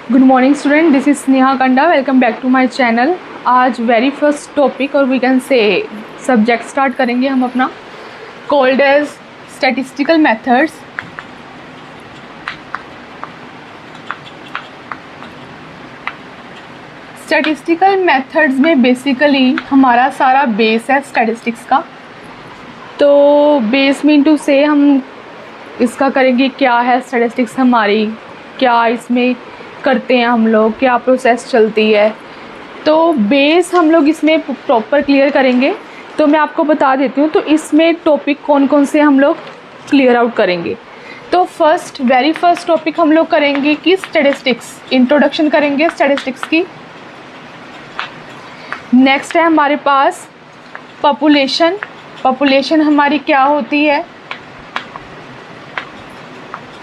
Good morning student, this is Sneha Kanda. Welcome back to my channel. आज very first topic और we can say subject start करेंगे हम अपना, called as statistical methods. Statistical methods में basically हमारा सारा base है स्टैटिस्टिक्स का। तो बेस मीन टू से हम इसका करेंगे क्या है स्टैटिस्टिक्स हमारी, क्या इसमें करते हैं हम लोग, क्या प्रोसेस चलती है। तो बेस हम लोग इसमें प्रॉपर क्लियर करेंगे। तो मैं आपको बता देती हूँ तो इसमें टॉपिक कौन कौन से हम लोग क्लियर आउट करेंगे। तो वेरी फर्स्ट टॉपिक हम लोग करेंगे कि स्टैटिस्टिक्स, इंट्रोडक्शन करेंगे स्टैटिस्टिक्स की। नेक्स्ट है हमारे पास पॉपुलेशन। पॉपुलेशन हमारी क्या होती है।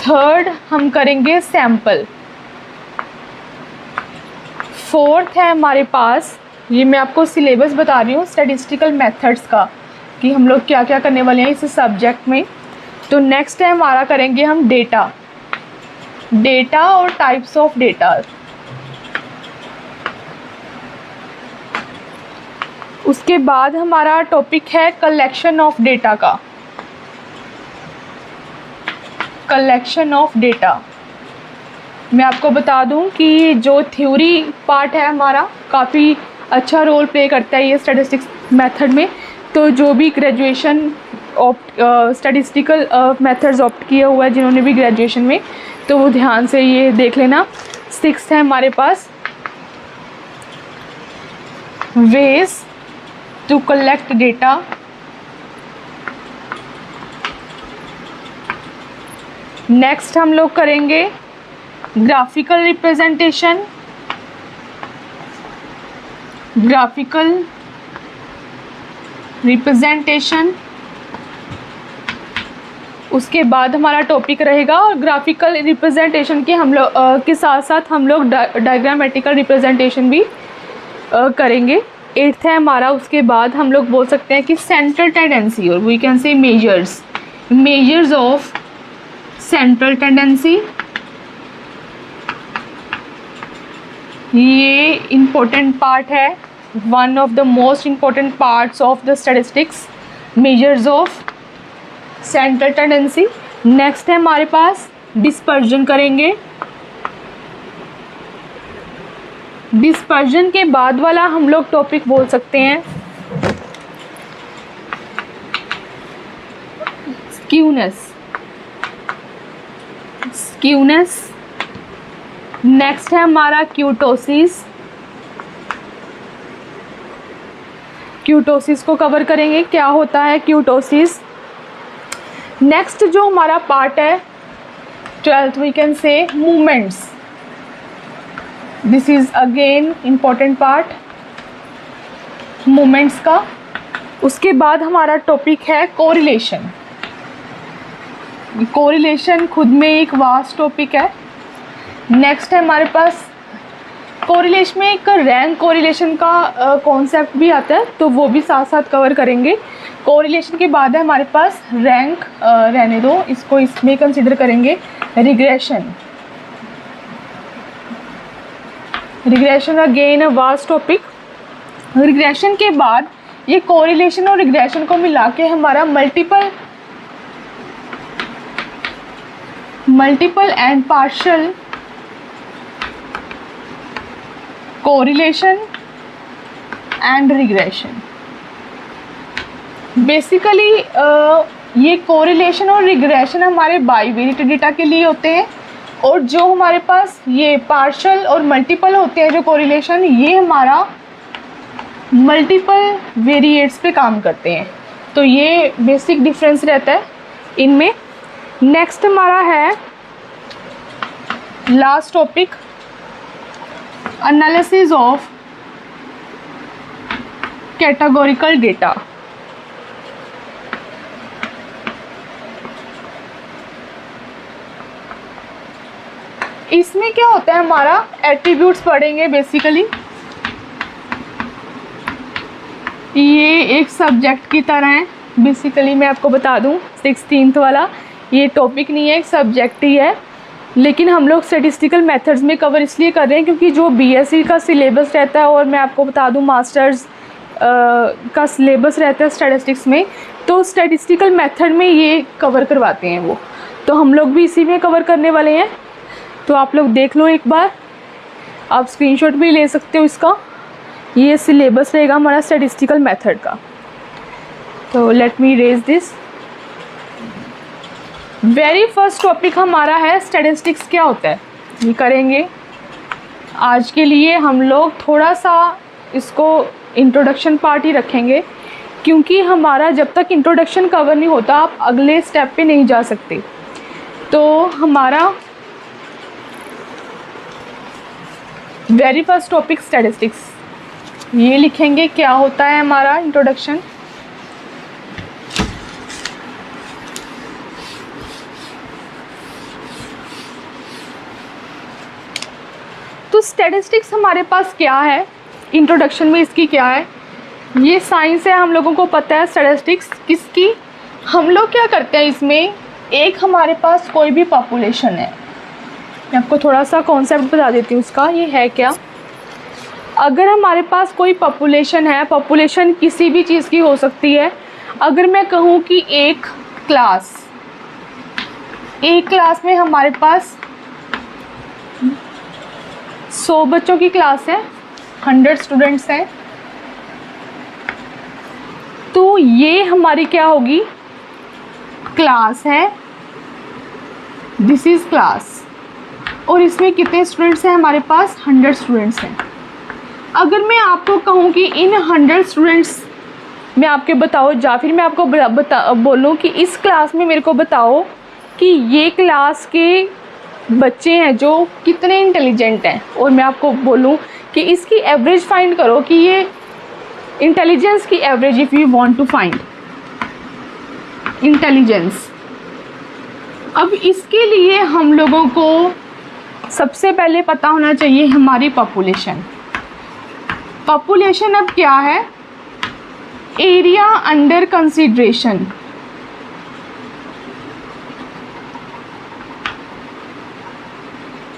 थर्ड हम करेंगे सैंपल। फोर्थ है हमारे पास, ये मैं आपको सिलेबस बता रही हूँ स्टैटिस्टिकल मेथड्स का कि हम लोग क्या क्या करने वाले हैं इस सब्जेक्ट में। तो नेक्स्ट है हमारा करेंगे हम डेटा और टाइप्स ऑफ डेटा। उसके बाद हमारा टॉपिक है कलेक्शन ऑफ डेटा का, कलेक्शन ऑफ डेटा। मैं आपको बता दूं कि जो थ्योरी पार्ट है हमारा काफ़ी अच्छा रोल प्ले करता है ये स्टैटिस्टिक्स मेथड में। तो जो भी ग्रेजुएशन स्टैटिस्टिकल मेथड्स ऑप्ट किया हुआ है जिन्होंने भी ग्रेजुएशन में, तो वो ध्यान से ये देख लेना। सिक्स्थ है हमारे पास ways to collect data. Next हम लोग करेंगे ग्राफिकल रिप्रेजेंटेशन। ग्राफिकल रिप्रेजेंटेशन उसके बाद हमारा टॉपिक रहेगा। और ग्राफिकल रिप्रेजेंटेशन के हम लोग के साथ साथ हम लोग डायग्रामेटिकल रिप्रेजेंटेशन भी करेंगे। एट्थ है हमारा, उसके बाद हम लोग बोल सकते हैं कि सेंट्रल टेंडेंसी और we can say measures of central tendency. ये इम्पोर्टेंट पार्ट है, one of the most important parts of the statistics, measures of central tendency. Next है हमारे पास डिस्पर्जन करेंगे। डिस्पर्जन के बाद वाला हम लोग टॉपिक बोल सकते हैं स्क्यूनेस। नेक्स्ट है हमारा क्यूटोसिस को कवर करेंगे, क्या होता है क्यूटोसिस। नेक्स्ट जो हमारा पार्ट है 12th, we can say movements. This is again important part movements का। उसके बाद हमारा टॉपिक है कोरिलेशन। कोरिलेशन खुद में एक वास्ट टॉपिक है। नेक्स्ट है हमारे पास कोरिलेशन में एक रैंक कोरिलेशन का कॉन्सेप्ट भी आता है, तो वो भी साथ साथ कवर करेंगे। कोरिलेशन के बाद है हमारे पास रैंक, रहने दो इसको, इसमें कंसिडर करेंगे regression again a vast topic. Regression के बाद ये कोरिलेशन और रिग्रेशन को मिला के हमारा multiple and partial correlation and regression. Basically ये कोरिलेशन और रिग्रेशन हमारे बाइवेरिएट डेटा के लिए होते हैं, और जो हमारे पास ये पार्शियल और मल्टीपल होते हैं जो कोरिलेशन, ये हमारा मल्टीपल वेरिएट्स पे काम करते हैं। तो ये बेसिक डिफरेंस रहता है इनमें। नेक्स्ट हमारा है last topic, analysis of categorical data. इसमें क्या होता है, हमारा एट्रीब्यूट्स पढ़ेंगे बेसिकली। ये एक सब्जेक्ट की तरह है बेसिकली। मैं आपको बता दूं 16th वाला ये टॉपिक नहीं है, एक सब्जेक्ट ही है। लेकिन हम लोग स्टैटिस्टिकल मेथड्स में कवर इसलिए कर रहे हैं क्योंकि जो बीएससी का सिलेबस रहता है, और मैं आपको बता दूं मास्टर्स का सिलेबस रहता है स्टैटिस्टिक्स में, तो स्टैटिस्टिकल मेथड में ये कवर करवाते हैं वो, तो हम लोग भी इसी में कवर करने वाले हैं। तो आप लोग देख लो एक बार, आप स्क्रीनशॉट भी ले सकते हो इसका। ये सिलेबस रहेगा हमारा स्टैटिस्टिकल मेथड का। तो let me raise this. Very first topic हमारा है स्टैटिस्टिक्स क्या होता है, ये करेंगे। आज के लिए हम लोग थोड़ा सा इसको इंट्रोडक्शन पार्ट ही रखेंगे, क्योंकि हमारा जब तक इंट्रोडक्शन कवर नहीं होता आप अगले स्टेप पे नहीं जा सकते। तो हमारा वेरी फर्स्ट टॉपिक स्टैटिस्टिक्स, ये लिखेंगे क्या होता है हमारा इंट्रोडक्शन। तो स्टैटिस्टिक्स हमारे पास क्या है, इंट्रोडक्शन में इसकी क्या है, ये साइंस है, हम लोगों को पता है स्टैटिस्टिक्स किसकी। हम लोग क्या करते हैं इसमें, एक हमारे पास कोई भी पॉपुलेशन है, मैं आपको थोड़ा सा कॉन्सेप्ट बता देती हूँ उसका, ये है क्या। अगर हमारे पास कोई पॉपुलेशन है, पॉपुलेशन किसी भी चीज़ की हो सकती है। अगर मैं कहूँ कि एक क्लास में हमारे पास 100 बच्चों की क्लास है, 100 स्टूडेंट्स हैं, तो ये हमारी क्या होगी, क्लास है, दिस इज़ क्लास। और इसमें कितने स्टूडेंट्स हैं हमारे पास, 100 स्टूडेंट्स हैं। अगर मैं आपको कहूँ कि इन 100 स्टूडेंट्स में आपके बताओ, या फिर मैं आपको बोलूँ कि इस क्लास में मेरे को बताओ कि ये क्लास के बच्चे हैं जो कितने इंटेलिजेंट हैं, और मैं आपको बोलूँ कि इसकी एवरेज फाइंड करो कि ये इंटेलिजेंस की average, if you want to find intelligence. अब इसके लिए हम लोगों को सबसे पहले पता होना चाहिए हमारी पॉपुलेशन। पॉपुलेशन अब क्या है, एरिया अंडर कंसीडरेशन।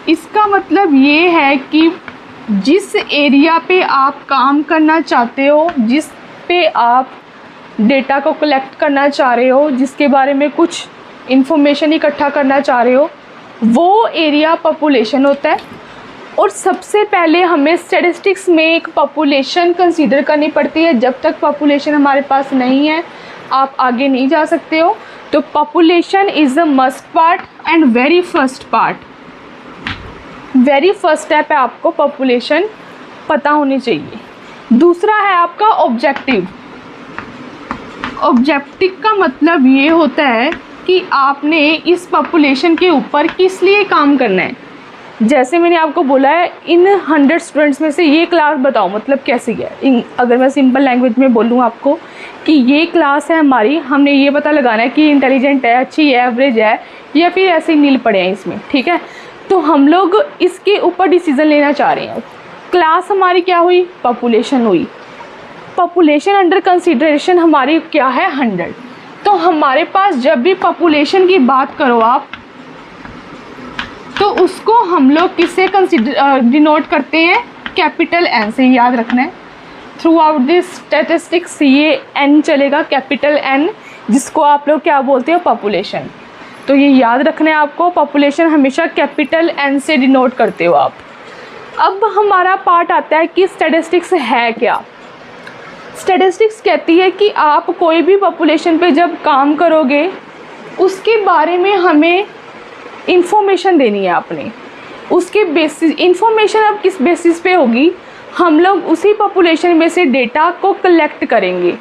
इसका मतलब ये है कि जिस एरिया पे आप काम करना चाहते हो, जिस पे आप डेटा को कलेक्ट करना चाह रहे हो, जिसके बारे में कुछ इन्फॉर्मेशन इकट्ठा करना चाह रहे हो, वो एरिया पॉपुलेशन होता है। और सबसे पहले हमें स्टैटिस्टिक्स में एक पॉपुलेशन कंसीडर करनी पड़ती है। जब तक पॉपुलेशन हमारे पास नहीं है आप आगे नहीं जा सकते हो। तो population is a must part and very first part, very first step है, आपको पॉपुलेशन पता होनी चाहिए। दूसरा है आपका ऑब्जेक्टिव। ऑब्जेक्टिव का मतलब ये होता है कि आपने इस पॉपुलेशन के ऊपर किस लिए काम करना है। जैसे मैंने आपको बोला है, इन 100 स्टूडेंट्स में से ये क्लास बताओ, मतलब कैसी है। अगर मैं सिंपल लैंग्वेज में बोलूँ आपको कि ये क्लास है हमारी, हमने ये पता लगाना है कि इंटेलिजेंट है, अच्छी है, एवरेज है, या फिर ऐसे ही नील पड़े हैं इसमें, ठीक है। तो हम लोग इसके ऊपर डिसीज़न लेना चाह रहे हैं। क्लास हमारी क्या हुई, पॉपुलेशन हुई। पॉपुलेशन अंडर कंसीडरेशन हमारी क्या है, 100। तो हमारे पास जब भी पॉपुलेशन की बात करो आप, तो उसको हम लोग किससे डिनोट करते हैं, कैपिटल एन से। याद रखना है थ्रू आउट दिस स्टैटिस्टिक्स ये एन चलेगा, कैपिटल एन, जिसको आप लोग क्या बोलते हो, पॉपुलेशन। तो ये याद रखना है आपको, पॉपुलेशन हमेशा कैपिटल एन से डिनोट करते हो आप। अब हमारा पार्ट आता है कि स्टैटिस्टिक्स है क्या। स्टैटिस्टिक्स कहती है कि आप कोई भी पॉपुलेशन पे जब काम करोगे उसके बारे में हमें इंफॉर्मेशन देनी है आपने। उसके बेसिस, इंफॉर्मेशन अब किस बेसिस पे होगी, हम लोग उसी पॉपुलेशन में से डेटा को कलेक्ट करेंगे।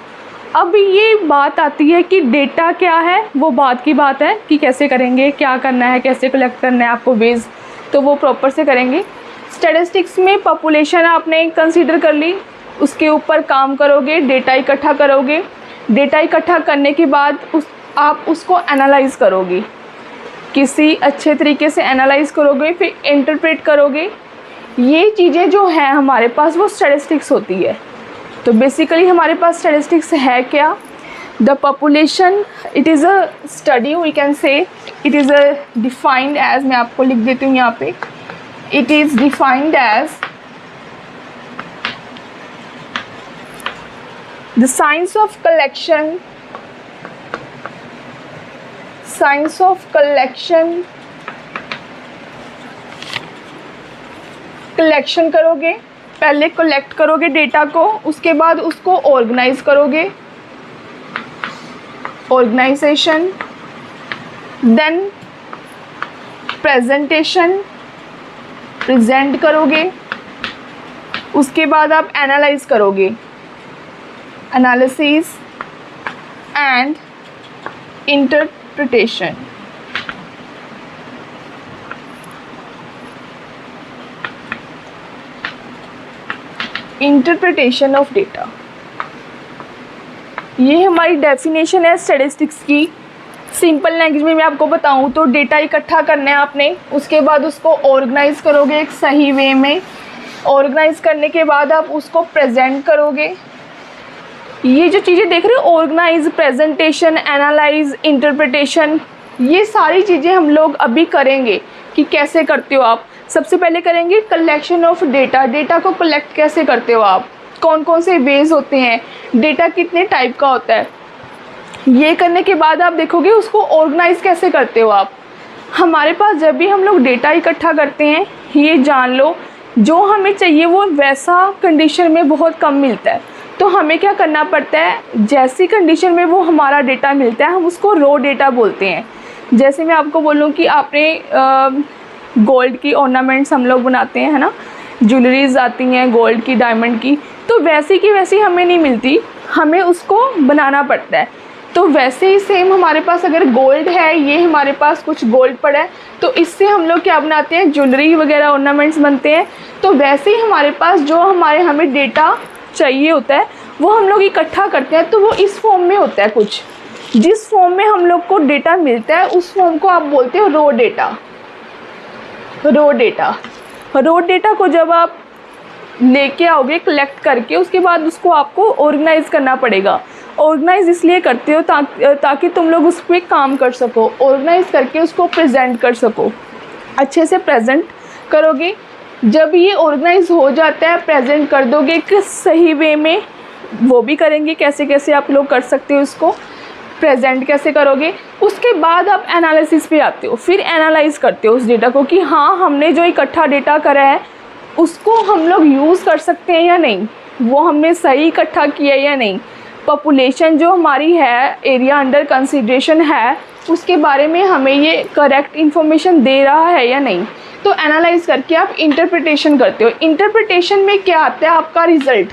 अब ये बात आती है कि डेटा क्या है, वो बात की बात है कि कैसे करेंगे, क्या करना है, कैसे कलेक्ट करना है आपको बेस, तो वो प्रॉपर से करेंगे। स्टैटिस्टिक्स में पॉपुलेशन आपने कंसीडर कर ली, उसके ऊपर काम करोगे, डेटा इकट्ठा करोगे। डेटा इकट्ठा करने के बाद आप उसको एनालाइज करोगे, किसी अच्छे तरीके से एनालाइज करोगे, फिर इंटरप्रेट करोगे। ये चीज़ें जो हैं हमारे पास वो स्टैटिस्टिक्स होती है। तो बेसिकली हमारे पास स्टैटिस्टिक्स है क्या, The population, it is a study, we can say it is a defined as, मैं आपको लिख देती हूँ यहाँ पे, it is defined as the science of collection collection करोगे, पहले कलेक्ट करोगे डेटा को, उसके बाद उसको ऑर्गेनाइज करोगे, ऑर्गेनाइजेशन, देन प्रेजेंटेशन, प्रेजेंट करोगे, उसके बाद आप एनालाइज करोगे, analysis and interpretation. Interpretation of data, ये हमारी डेफिनेशन है स्टैटिस्टिक्स की। सिंपल लैंग्वेज में मैं आपको बताऊं तो डेटा इकट्ठा करना है आपने, उसके बाद उसको ऑर्गेनाइज करोगे एक सही वे में, ऑर्गेनाइज करने के बाद आप उसको प्रेजेंट करोगे। ये जो चीज़ें देख रहे हो, ऑर्गेनाइज, प्रेजेंटेशन, एनालाइज, इंटरप्रिटेशन, ये सारी चीज़ें हम लोग अभी करेंगे कि कैसे करते हो आप। सबसे पहले करेंगे कलेक्शन ऑफ डेटा, डेटा को कलेक्ट कैसे करते हो आप, कौन कौन से वेज होते हैं, डेटा कितने टाइप का होता है। ये करने के बाद आप देखोगे उसको ऑर्गेनाइज कैसे करते हो आप। हमारे पास जब भी हम लोग डेटा इकट्ठा करते हैं, ये जान लो जो हमें चाहिए वो वैसा कंडीशन में बहुत कम मिलता है। तो हमें क्या करना पड़ता है, जैसी कंडीशन में वो हमारा डेटा मिलता है हम उसको रॉ डेटा बोलते हैं। जैसे मैं आपको बोलूँ कि आपने गोल्ड की ऑर्नामेंट्स हम लोग बनाते हैं, है ना, ज्वेलरीज आती हैं गोल्ड की, डायमंड की, तो वैसी की वैसी हमें नहीं मिलती, हमें उसको बनाना पड़ता है। तो वैसे ही सेम हमारे पास अगर गोल्ड है, ये हमारे पास कुछ गोल्ड पड़ा है, तो इससे हम लोग क्या बनाते हैं, ज्वेलरी वगैरह ऑर्नामेंट्स बनते हैं। तो वैसे ही हमारे पास जो हमें डेटा चाहिए होता है वो हम लोग इकट्ठा करते हैं, तो वो इस फॉर्म में होता है कुछ। जिस फॉर्म में हम लोग को डेटा मिलता है उस फॉर्म को आप बोलते हो रॉ डेटा। रॉ डेटा को जब आप लेके आओगे कलेक्ट करके, उसके बाद उसको आपको ऑर्गेनाइज करना पड़ेगा। ऑर्गेनाइज इसलिए करते हो ताकि तुम लोग उस पर काम कर सको, ऑर्गेनाइज करके उसको प्रेजेंट कर सको, अच्छे से प्रेजेंट करोगे। जब ये ऑर्गेनाइज हो जाता है, प्रेजेंट कर दोगे एक सही वे में, वो भी करेंगे कैसे कैसे आप लोग कर सकते हो, उसको प्रेजेंट कैसे करोगे। उसके बाद आप एनालिसिस पे आते हो, फिर एनालाइज करते हो उस डेटा को कि हाँ हमने जो इकट्ठा डेटा करा है उसको हम लोग यूज़ कर सकते हैं या नहीं, वो हमने सही इकट्ठा किया या नहीं, पॉपुलेशन जो हमारी है, एरिया अंडर कंसिडरेशन है, उसके बारे में हमें ये करेक्ट इन्फॉर्मेशन दे रहा है या नहीं। तो एनालाइज करके आप इंटरप्रिटेशन करते हो। इंटरप्रिटेशन में क्या आता है, आपका रिज़ल्ट,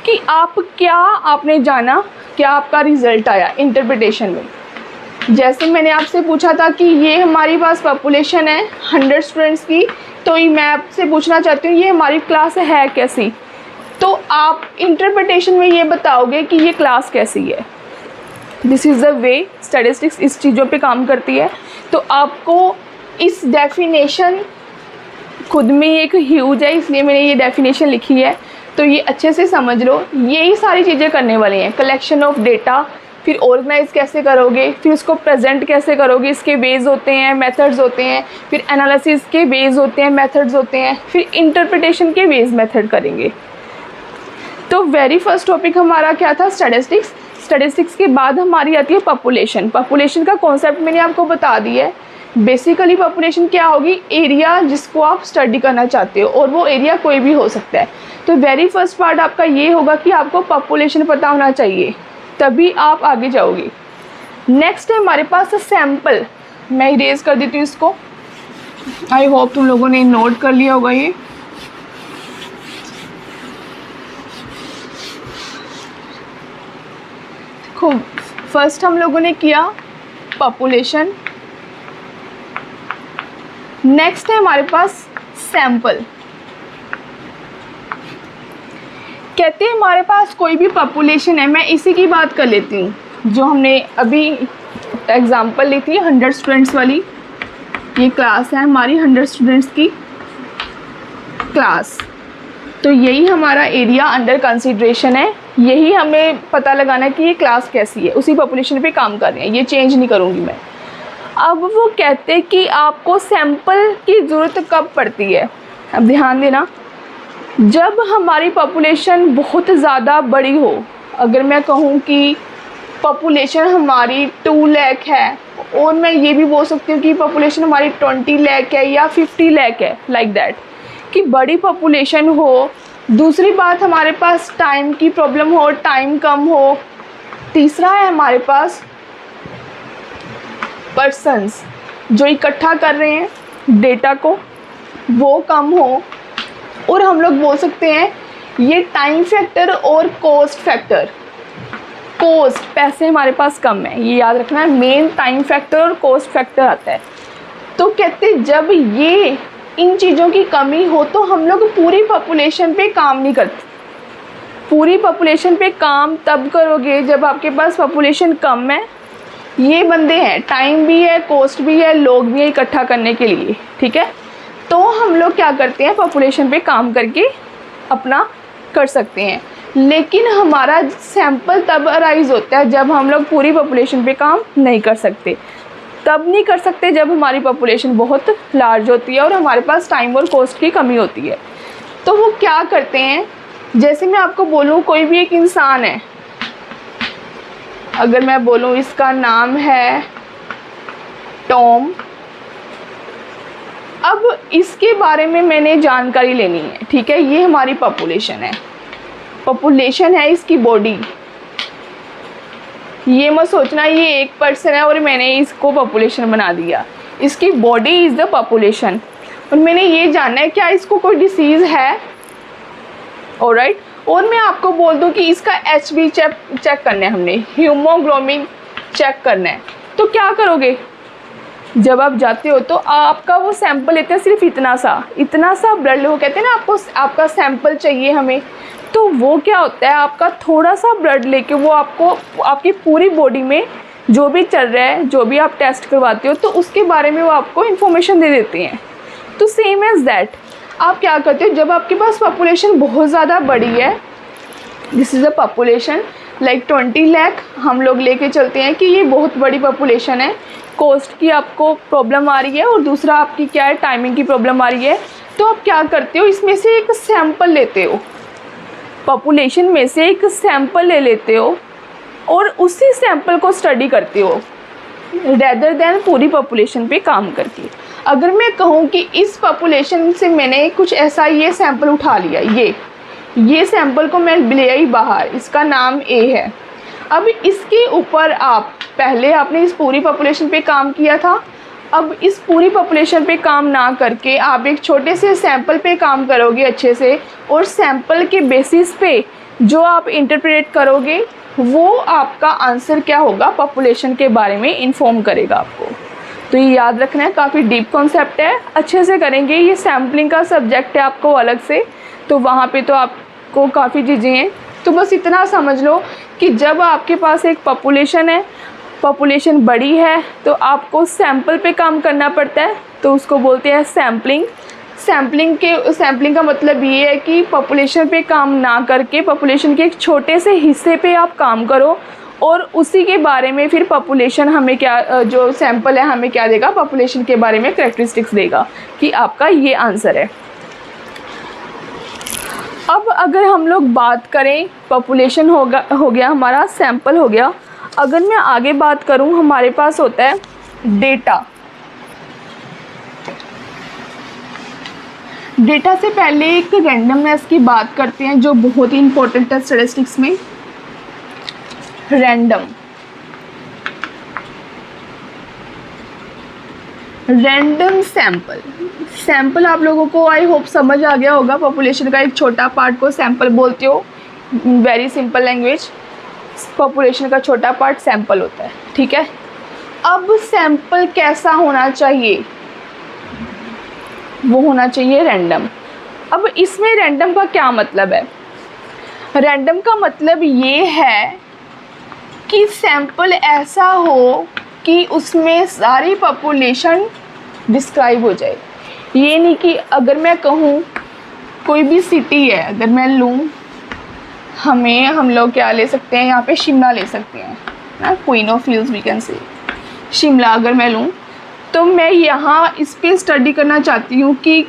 कि आप क्या आपने जाना, क्या आपका रिज़ल्ट आया इंटरप्रिटेशन में। जैसे मैंने आपसे पूछा था कि ये हमारी पास पॉपुलेशन है 100 स्टूडेंट्स की, तो ये मैं आपसे पूछना चाहती हूँ ये हमारी क्लास है कैसी, तो आप इंटरप्रिटेशन में ये बताओगे कि ये क्लास कैसी है। This is the way statistics इस चीज़ों पे काम करती है। तो आपको इस डेफिनेशन खुद में एक ह्यूज है, इसलिए मैंने ये डेफिनेशन लिखी है, तो ये अच्छे से समझ लो। यही सारी चीज़ें करने वाली हैं, कलेक्शन ऑफ डेटा, फिर ऑर्गेनाइज कैसे करोगे, फिर उसको प्रेजेंट कैसे करोगे, इसके वेज होते हैं, मेथड्स होते हैं, फिर एनालिसिस के वेज होते हैं, मेथड्स होते हैं, फिर इंटरप्रिटेशन के वेज मेथड करेंगे। तो वेरी फर्स्ट टॉपिक हमारा क्या था, स्टैटिस्टिक्स। स्टैटिस्टिक्स के बाद हमारी आती है पॉपुलेशन। पॉपुलेशन का कॉन्सेप्ट मैंने आपको बता दिया है। बेसिकली पॉपुलेशन क्या होगी, एरिया जिसको आप स्टडी करना चाहते हो, और वो एरिया कोई भी हो सकता है। तो वेरी फर्स्ट पार्ट आपका ये होगा कि आपको पॉपुलेशन पता होना चाहिए, तभी आप आगे जाओगे। नेक्स्ट है हमारे पास सैम्पल। मैं इरेज कर देती हूँ इसको, आई होप तुम लोगों ने नोट कर लिया होगा ये। देखो फर्स्ट हम लोगों ने किया पॉपुलेशन, नेक्स्ट है हमारे पास सैंपल। कहते हैं हमारे पास कोई भी पॉपुलेशन है, मैं इसी की बात कर लेती हूँ जो हमने अभी एग्जांपल ली थी 100 स्टूडेंट्स वाली। ये क्लास है हमारी 100 स्टूडेंट्स की क्लास, तो यही हमारा एरिया अंडर कंसिडरेशन है यही हमें पता लगाना है कि ये क्लास कैसी है, उसी पॉपुलेशन पे काम कर रहे हैं, ये चेंज नहीं करूँगी मैं। अब वो कहते हैं कि आपको सैंपल की ज़रूरत कब पड़ती है। अब ध्यान देना, जब हमारी पॉपुलेशन बहुत ज़्यादा बड़ी हो, अगर मैं कहूँ कि पॉपुलेशन हमारी 2 लाख है और मैं ये भी बोल सकती हूँ कि पॉपुलेशन हमारी 20 लाख है या 50 लाख है, लाइक दैट, कि बड़ी पॉपुलेशन हो। दूसरी बात, हमारे पास टाइम की प्रॉब्लम हो, टाइम कम हो। तीसरा है हमारे पास पर्सन्स जो इकट्ठा कर रहे हैं डेटा को, वो कम हो। और हम लोग बोल सकते हैं ये टाइम फैक्टर और कॉस्ट फैक्टर। कॉस्ट, पैसे हमारे पास कम है, ये याद रखना है, मेन टाइम फैक्टर और कॉस्ट फैक्टर आता है। तो कहते जब ये इन चीज़ों की कमी हो तो हम लोग पूरी पॉपुलेशन पे काम नहीं करते। पूरी पॉपुलेशन पे काम तब करोगे जब आपके पास पॉपुलेशन कम है, ये बंदे हैं, टाइम भी है, कॉस्ट भी है, लोग भी है इकट्ठा करने के लिए, ठीक है। तो हम लोग क्या करते हैं, पॉपुलेशन पे काम करके अपना कर सकते हैं। लेकिन हमारा सैंपल तब अराइज होता है जब हम लोग पूरी पॉपुलेशन पे काम नहीं कर सकते। तब नहीं कर सकते जब हमारी पॉपुलेशन बहुत लार्ज होती है और हमारे पास टाइम और कॉस्ट की कमी होती है। तो वो क्या करते हैं, जैसे मैं आपको बोलूँ कोई भी एक इंसान है, अगर मैं बोलूँ इसका नाम है टॉम, अब इसके बारे में मैंने जानकारी लेनी है, ठीक है। ये हमारी पॉपुलेशन है, पॉपुलेशन है इसकी बॉडी। ये मत सोचना ये एक पर्सन है और मैंने इसको पॉपुलेशन बना दिया। इसकी बॉडी इज़ द पॉपुलेशन। और मैंने ये जानना है क्या इसको कोई डिसीज़ है, ऑलराइट। और मैं आपको बोल दूं कि इसका HB चेक करना है, हमने हीमोग्लोबिन चेक करना है। तो क्या करोगे, जब आप जाते हो तो आपका वो सैंपल लेते हैं, सिर्फ इतना सा ब्लड, वो कहते हैं ना आपको आपका सैंपल चाहिए हमें, तो वो क्या होता है, आपका थोड़ा सा ब्लड लेके वो आपको आपकी पूरी बॉडी में जो भी चल रहा है, जो भी आप टेस्ट करवाते हो, तो उसके बारे में वो आपको इन्फॉर्मेशन दे देते हैं। तो सेम एज दैट आप क्या करते हो, जब आपके पास पॉपुलेशन बहुत ज़्यादा बड़ी है, this is a population like 20 lakh, हम लोग लेके चलते हैं कि ये बहुत बड़ी पॉपुलेशन है, कॉस्ट की आपको प्रॉब्लम आ रही है और दूसरा आपकी क्या है, टाइमिंग की प्रॉब्लम आ रही है। तो आप क्या करते हो, इसमें से एक सैंपल लेते हो, पॉपुलेशन में से एक सैंपल ले लेते हो और उसी सैंपल को स्टडी करते हो रेदर देन पूरी पॉपुलेशन पे काम करके। अगर मैं कहूँ कि इस पॉपुलेशन से मैंने कुछ ऐसा ये सैंपल उठा लिया, ये सैंपल को मैं ले आई बाहर, इसका नाम A है। अब इसके ऊपर आप पहले आपने इस पूरी पॉपुलेशन पे काम किया था, अब इस पूरी पॉपुलेशन पे काम ना करके आप एक छोटे से सैंपल पे काम करोगे अच्छे से, और सैंपल के बेसिस पे जो आप इंटरप्रेट करोगे वो आपका आंसर क्या होगा, पॉपुलेशन के बारे में इन्फॉर्म करेगा आपको। तो ये याद रखना है, काफ़ी डीप कॉन्सेप्ट है, अच्छे से करेंगे। ये सैम्पलिंग का सब्जेक्ट है आपको अलग से, तो वहाँ पे तो आपको काफ़ी चीज़ें हैं। तो बस इतना समझ लो कि जब आपके पास एक पॉपुलेशन है, पॉपुलेशन बड़ी है, तो आपको सैंपल पे काम करना पड़ता है, तो उसको बोलते हैं सैम्पलिंग। सैम्पलिंग का मतलब ये है कि पॉपुलेशन पे काम ना करके पॉपुलेशन के एक छोटे से हिस्से पे आप काम करो और उसी के बारे में फिर पॉपुलेशन हमें क्या, जो सैंपल है हमें क्या देगा, पॉपुलेशन के बारे में कैरेक्टरिस्टिक्स देगा कि आपका ये आंसर है। अब अगर हम लोग बात करें, पॉपुलेशन हो गया हमारा, सैंपल हो गया। अगर मैं आगे बात करूं, हमारे पास होता है डेटा। डेटा से पहले एक रैंडमनेस की बात करते हैं जो बहुत ही इंपॉर्टेंट है स्टैटिस्टिक्स में। रैंडम सैंपल आप लोगों को आई होप समझ आ गया होगा। पॉपुलेशन का एक छोटा पार्ट को सैंपल बोलते हो, वेरी सिंपल लैंग्वेज। पॉपुलेशन का छोटा पार्ट सैंपल होता है, ठीक है। अब सैंपल कैसा होना चाहिए, वो होना चाहिए रैंडम। अब इसमें रैंडम का क्या मतलब है, रैंडम का मतलब ये है कि सैंपल ऐसा हो कि उसमें सारी पॉपुलेशन डिस्क्राइब हो जाए। ये नहीं कि अगर मैं कहूँ कोई भी सिटी है, अगर मैं लूँ हम लोग क्या ले सकते हैं, यहाँ पे शिमला ले सकते हैं ना, queen of hills we can say. Shimla अगर मैं लूँ तो मैं यहाँ इस पे स्टडी करना चाहती हूँ कि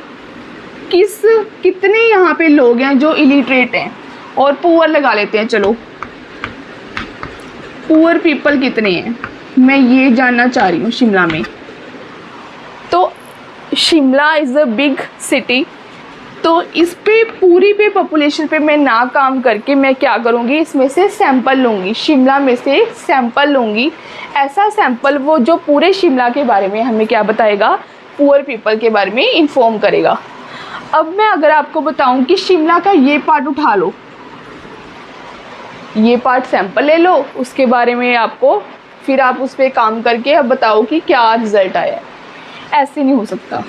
कितने यहाँ पे लोग हैं जो इलिटरेट हैं, और पुअर लगा लेते हैं, चलो पुअर पीपल कितने हैं, मैं ये जानना चाह रही हूँ शिमला में। तो Shimla is a big city, तो इस पे पूरी पे पॉपुलेशन पे मैं ना काम करके मैं क्या करूँगी, इसमें से सैंपल लूँगी, शिमला में से सैंपल लूँगी। ऐसा सैंपल वो जो पूरे शिमला के बारे में हमें क्या बताएगा, पुअर पीपल के बारे में इन्फॉर्म करेगा। अब मैं अगर आपको बताऊं कि शिमला का ये पार्ट उठा लो, ये पार्ट सैंपल ले लो, उसके बारे में आपको फिर आप उस पर काम करके अब बताओ कि क्या रिज़ल्ट आया है, ऐसे नहीं हो सकता।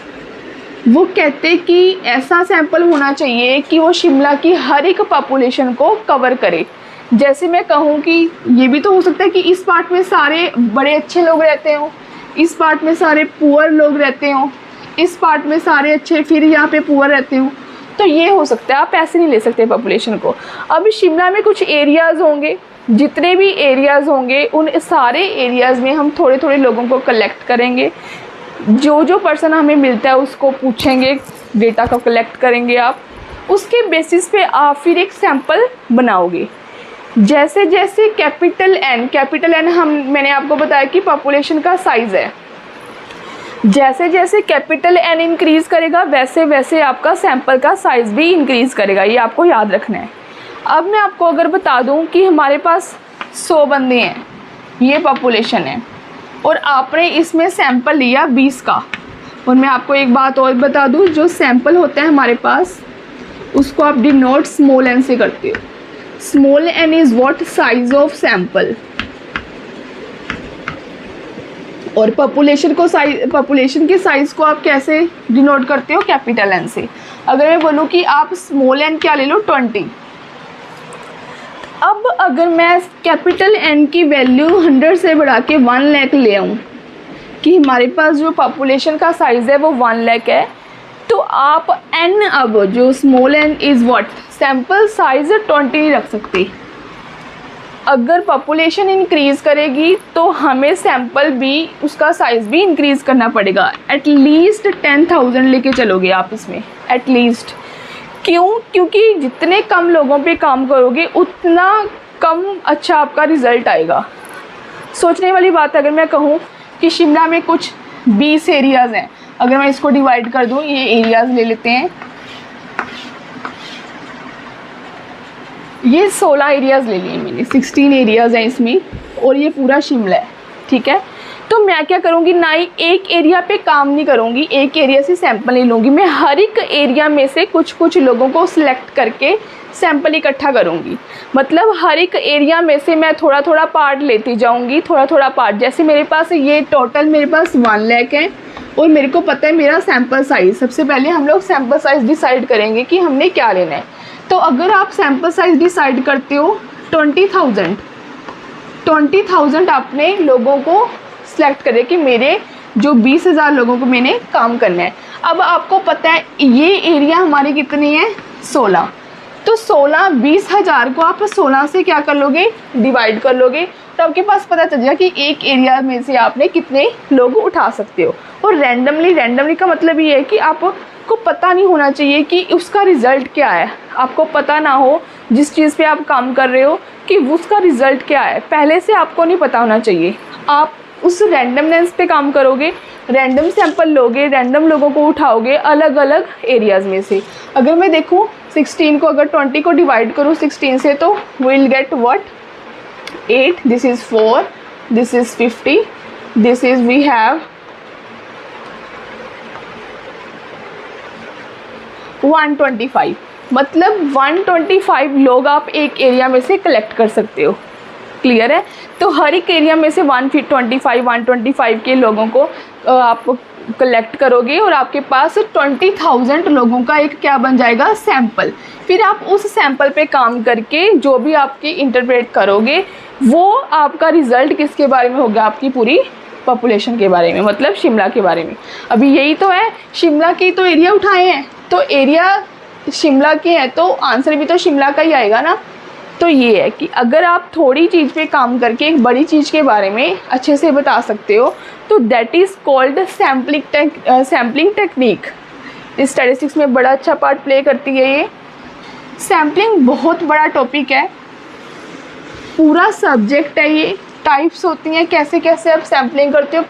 वो कहते कि ऐसा सैंपल होना चाहिए कि वो शिमला की हर एक पॉपुलेशन को कवर करे। जैसे मैं कहूँ कि ये भी तो हो सकता है कि इस पार्ट में सारे बड़े अच्छे लोग रहते हों, इस पार्ट में सारे पुअर लोग रहते हों, इस पार्ट में सारे अच्छे फिर यहाँ पे पुअर रहते हों, तो ये हो सकता है। आप ऐसे नहीं ले सकते पॉपुलेशन को। अब शिमला में कुछ एरियाज़ होंगे, जितने भी एरियाज़ होंगे उन सारे एरियाज़ में हम थोड़े थोड़े लोगों को कलेक्ट करेंगे, जो पर्सन हमें मिलता है उसको पूछेंगे, डेटा को कलेक्ट करेंगे आप, उसके बेसिस पे आप फिर एक सैंपल बनाओगे। जैसे जैसे कैपिटल एन मैंने आपको बताया कि पॉपुलेशन का साइज़ है, जैसे जैसे कैपिटल एन इंक्रीज़ करेगा वैसे वैसे आपका सैंपल का साइज़ भी इंक्रीज़ करेगा, ये आपको याद रखना है। अब मैं आपको अगर बता दूं कि हमारे पास 100 बंदे हैं, ये पॉपुलेशन है, और आपने इसमें सैंपल लिया 20 का, और मैं आपको एक बात और बता दूं, जो सैंपल होता है हमारे पास उसको आप डिनोट स्मॉल एन से करते हो। Small n is what, size of sample, और पॉपुलेशन के साइज़ को आप कैसे डिनोट करते हो, कैपिटल एन से। अगर मैं बोलूँ कि आप स्मॉल एन क्या ले लो, 20। अब अगर मैं कैपिटल एन की वैल्यू 100 से बढ़ा के 1 लाख ले आऊँ कि हमारे पास जो पॉपुलेशन का साइज़ है वो 1 लाख है, तो आप एन, अब जो small n is what, sample size 20 नहीं रख सकते। अगर पॉपुलेशन इंक्रीज़ करेगी तो हमें सैंपल भी, उसका साइज़ भी इंक्रीज़ करना पड़ेगा। एटलीस्ट 10,000 लेके चलोगे आप इसमें, एटलीस्ट। क्यों? क्योंकि जितने कम लोगों पे काम करोगे उतना कम अच्छा आपका रिज़ल्ट आएगा। सोचने वाली बात, अगर मैं कहूँ कि शिमला में कुछ 20 एरियाज़ हैं, अगर मैं इसको डिवाइड कर दूँ, ये एरियाज़ ले लेते हैं, ये 16 एरियाज़ ले लिए मैंने, 16 एरियाज़ हैं इसमें, और ये पूरा शिमला है, ठीक है। तो मैं क्या करूँगी, ना ही एक एरिया पे काम नहीं करूँगी, एक एरिया से सैंपल नहीं लूँगी, मैं हर एक एरिया में से कुछ कुछ लोगों को सिलेक्ट करके सैंपल इकट्ठा करूँगी। मतलब हर एक एरिया में से मैं थोड़ा थोड़ा पार्ट लेती जाऊँगी, थोड़ा थोड़ा पार्ट। जैसे मेरे पास ये टोटल मेरे पास 1 लाख है, और मेरे को पता है मेरा सैंपल साइज़, सबसे पहले हम लोग सैंपल साइज़ डिसाइड करेंगे कि हमने क्या लेना है। तो अगर आप सैंपल साइज़ डिसाइड करते हो 20,000 आपने लोगों को सिलेक्ट करें कि मेरे जो 20,000 लोगों को मैंने काम करना है। अब आपको पता है ये एरिया हमारी कितनी है, 16, तो 16, 20,000 को आप 16 से क्या कर लोगे, डिवाइड कर लोगे, तो आपके पास पता चल जाएगा कि एक एरिया में से आपने कितने लोग उठा सकते हो। और रैंडमली का मतलब ये है कि आपको पता नहीं होना चाहिए कि उसका रिज़ल्ट क्या है, आपको पता ना हो जिस चीज़ पे आप काम कर रहे हो कि उसका रिज़ल्ट क्या है, पहले से आपको नहीं पता होना चाहिए। आप उस रैंडमनेस पे काम करोगे, रैंडम सैंपल लोगे, रैंडम लोगों को उठाओगे अलग अलग एरियाज़ में से। अगर मैं देखूँ 16 को, अगर 20 को डिवाइड करूँ 16 से, तो will get what, 8, this is 4, this is 50, this is we have 125। मतलब 125 लोग आप एक एरिया में से कलेक्ट कर सकते हो। क्लियर है? तो हर एक एरिया में से 125 के लोगों को आप कलेक्ट करोगे, और आपके पास 20,000 लोगों का एक क्या बन जाएगा, सैंपल। फिर आप उस सैंपल पे काम करके जो भी आपकी इंटरप्रेट करोगे, वो आपका रिज़ल्ट किसके बारे में होगा, आपकी पूरी पॉपुलेशन के बारे में, मतलब शिमला के बारे में। अभी यही तो है, शिमला के तो एरिया उठाए हैं, तो एरिया शिमला के हैं तो आंसर भी तो शिमला का ही आएगा ना। तो ये है कि अगर आप थोड़ी चीज़ पे काम करके एक बड़ी चीज़ के बारे में अच्छे से बता सकते हो तो that is called sampling technique. इस स्टैटिस्टिक्स में बड़ा अच्छा पार्ट प्ले करती है ये। सैम्पलिंग बहुत बड़ा टॉपिक है, पूरा सब्जेक्ट है ये। टाइप्स होती हैं, कैसे कैसे आप सैम्पलिंग करते हो,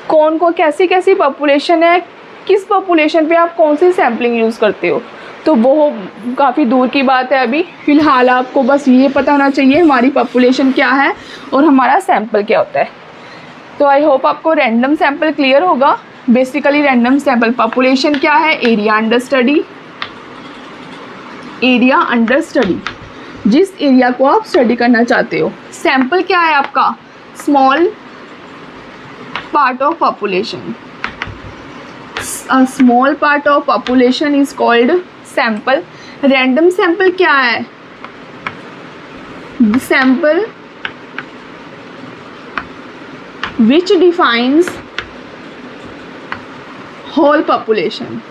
कौन कैसी कैसी पॉपुलेशन है, किस पॉपुलेशन पे आप कौन सी सैम्पलिंग यूज़ करते हो, तो वो काफ़ी दूर की बात है। अभी फ़िलहाल आपको बस ये पता होना चाहिए हमारी पॉपुलेशन क्या है और हमारा सैम्पल क्या होता है। तो आई होप आपको रैंडम सैम्पल क्लियर होगा। बेसिकली रैंडम सैम्पल पॉपुलेशन क्या है, एरिया अंडर स्टडी, जिस एरिया को आप स्टडी करना चाहते हो। सैम्पल क्या है आपका, small part of population. A small part of population is called sample. Random sample क्या है, the sample which defines whole population,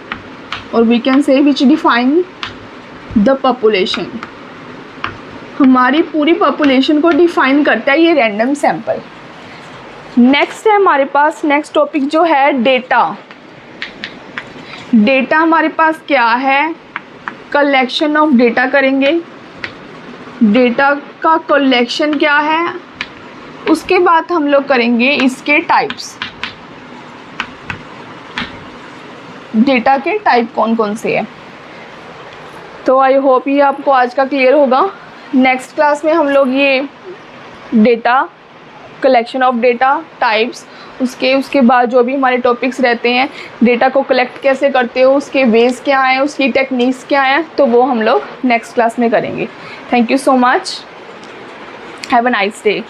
or we can say which define the population. हमारी पूरी पॉपुलेशन को डिफाइन करता है ये रैंडम सैम्पल। नेक्स्ट है हमारे पास, नेक्स्ट टॉपिक जो है डेटा। डेटा हमारे पास क्या है, कलेक्शन ऑफ डेटा करेंगे। डेटा का कलेक्शन क्या है, उसके बाद हम लोग करेंगे इसके टाइप्स। डेटा के टाइप कौन कौन से हैं। तो आई होप ये आपको आज का क्लियर होगा। नेक्स्ट क्लास में हम लोग ये data, collection of data, types, उसके बाद जो भी हमारे टॉपिक्स रहते हैं, डेटा को कलेक्ट कैसे करते हो, उसके वेज क्या हैं, उसकी टेक्निक्स क्या हैं, तो वो हम लोग नेक्स्ट क्लास में करेंगे। Thank you so much, have a nice day.